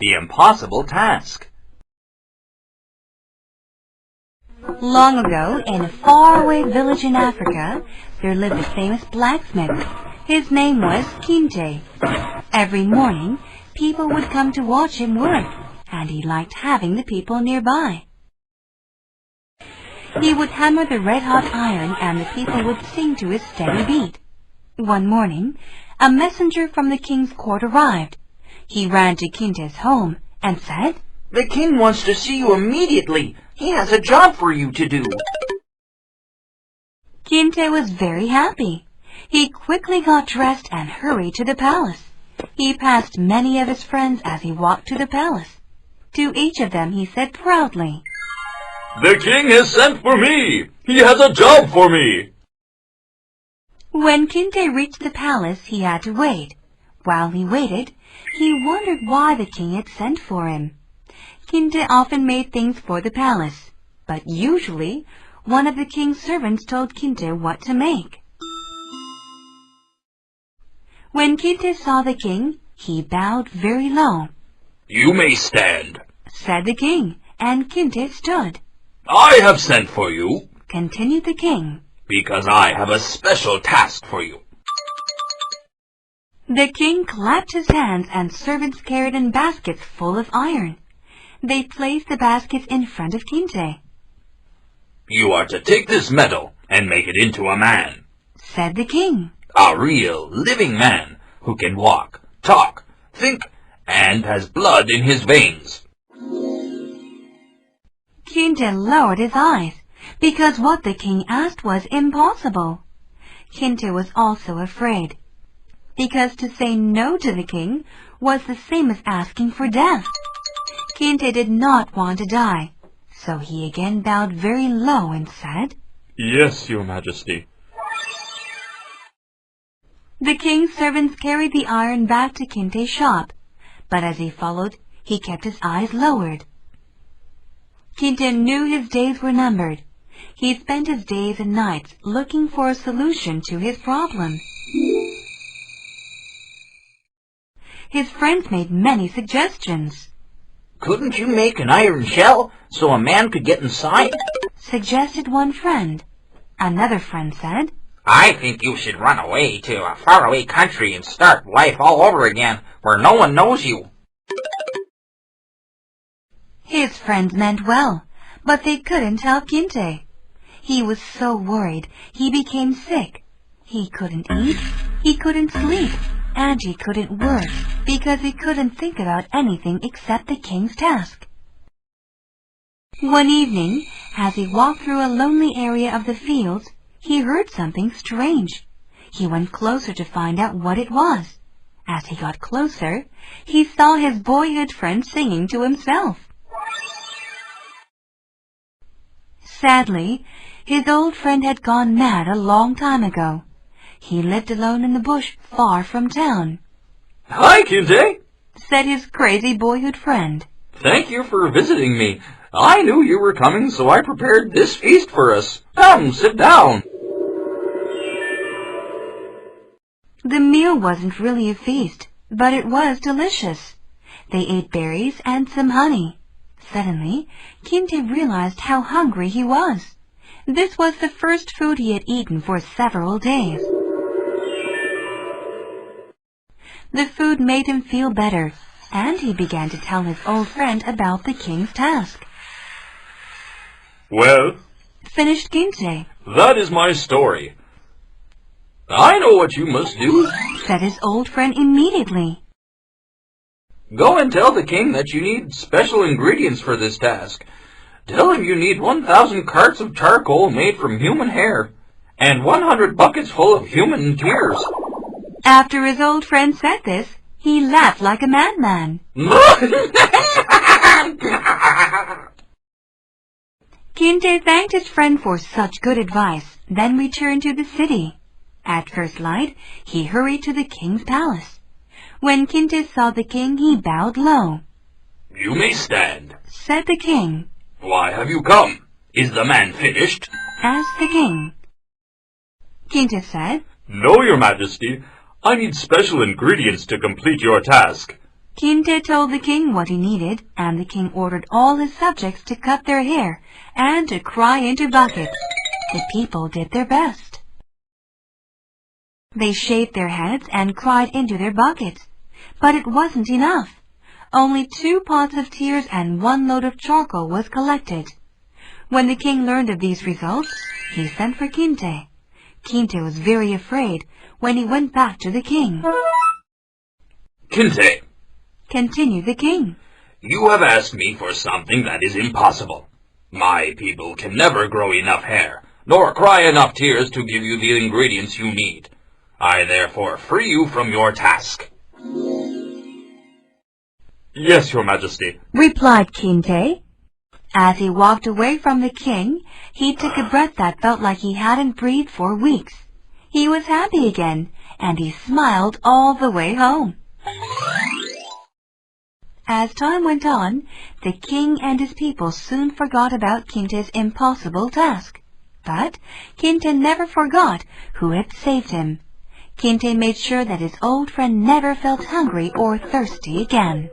the impossible task. Long ago, in a faraway village in Africa, there lived a famous blacksmith. His name was Kinte. Every morning, people would come to watch him work, and he liked having the people nearby. He would hammer the red-hot iron, and the people would sing to his steady beat. One morning, a messenger from the king's court arrived. He ran to Kinte's home and said, "The king wants to see you immediately. He has a job for you to do." Kinte was very happy. He quickly got dressed and hurried to the palace. He passed many of his friends as he walked to the palace. To each of them he said proudly, "The king has sent for me. He has a job for me." When Kinte reached the palace, he had to wait. While he waited, he wondered why the king had sent for him. Kinte often made things for the palace, but usually one of the king's servants told Kinte what to make. When Kinte saw the king, he bowed very low. "You may stand," said the king, and Kinte stood. "I have sent for you," continued the king, "because I have a special task for you." The king clapped his hands, and servants carried in baskets full of iron. They placed the baskets in front of Kinte. "You are to take this metal and make it into a man," said the king. "A real, living man who can walk, talk, think, and has blood in his veins." Kinte lowered his eyes, because what the king asked was impossible. Kinte was also afraid, because to say no to the king was the same as asking for death. Kinte did not want to die, so he again bowed very low and said, "Yes, your majesty." The king's servants carried the iron back to Kinte's shop, but as he followed, he kept his eyes lowered. Kinte knew his days were numbered. He spent his days and nights looking for a solution to his problem. His friends made many suggestions. "Couldn't you make an iron shell so a man could get inside?" suggested one friend. Another friend said, "I think you should run away to a faraway country and start life all over again where no one knows you." His friends meant well, but they couldn't help Kinte. He was so worried he became sick. He couldn't eat, he couldn't sleep, and he couldn't work because he couldn't think about anything except the king's task. One evening, as he walked through a lonely area of the fields, he heard something strange. He went closer to find out what it was. As he got closer, he saw his boyhood friend singing to himself. Sadly, his old friend had gone mad a long time ago. He lived alone in the bush far from town. "Hi, Kinte," said his crazy boyhood friend. "Thank you for visiting me. I knew you were coming, so I prepared this feast for us. Come, sit down." The meal wasn't really a feast, but it was delicious. They ate berries and some honey. Suddenly, Kinte realized how hungry he was. This was the first food he had eaten for several days. The food made him feel better, and he began to tell his old friend about the king's task. "Well," finished Kinte, "that is my story. I know what you must do. said his old friend immediately. Go and tell the king that you need special ingredients for this task. Tell him you need 1,000 carts of charcoal made from human hair, and 100 buckets full of human tears." After his old friend said this, he laughed like a madman. Kinte thanked his friend for such good advice, then returned to the city. At first light, he hurried to the king's palace. When Kinte saw the king, he bowed low. "You may stand," said the king. "Why have you come? Is the man finished?" asked the king. Kinte said, "No, your majesty. I need special ingredients to complete your task. Kinte told the king what he needed, and the king ordered all his subjects to cut their hair and to cry into buckets. The people did their best. They shaved their heads and cried into their buckets, but it wasn't enough. Only 2 pots of tears and 1 load of charcoal was collected. When the king learned of these results, he sent for Kinte. Kinte was very afraid when he went back to the king. Kinte, Continued the king, you have asked me for something that is impossible. My people can never grow enough hair, nor cry enough tears to give you the ingredients you need. I therefore free you from your task. Yes, your majesty. replied Kinte. As he walked away from the king, he took a breath that felt like he hadn't breathed for weeks. He was happy again, and he smiled all the way home. As time went on, the king and his people soon forgot about Kinte's impossible task. But Kinte never forgot who had saved him. Kinte made sure that his old friend never felt hungry or thirsty again.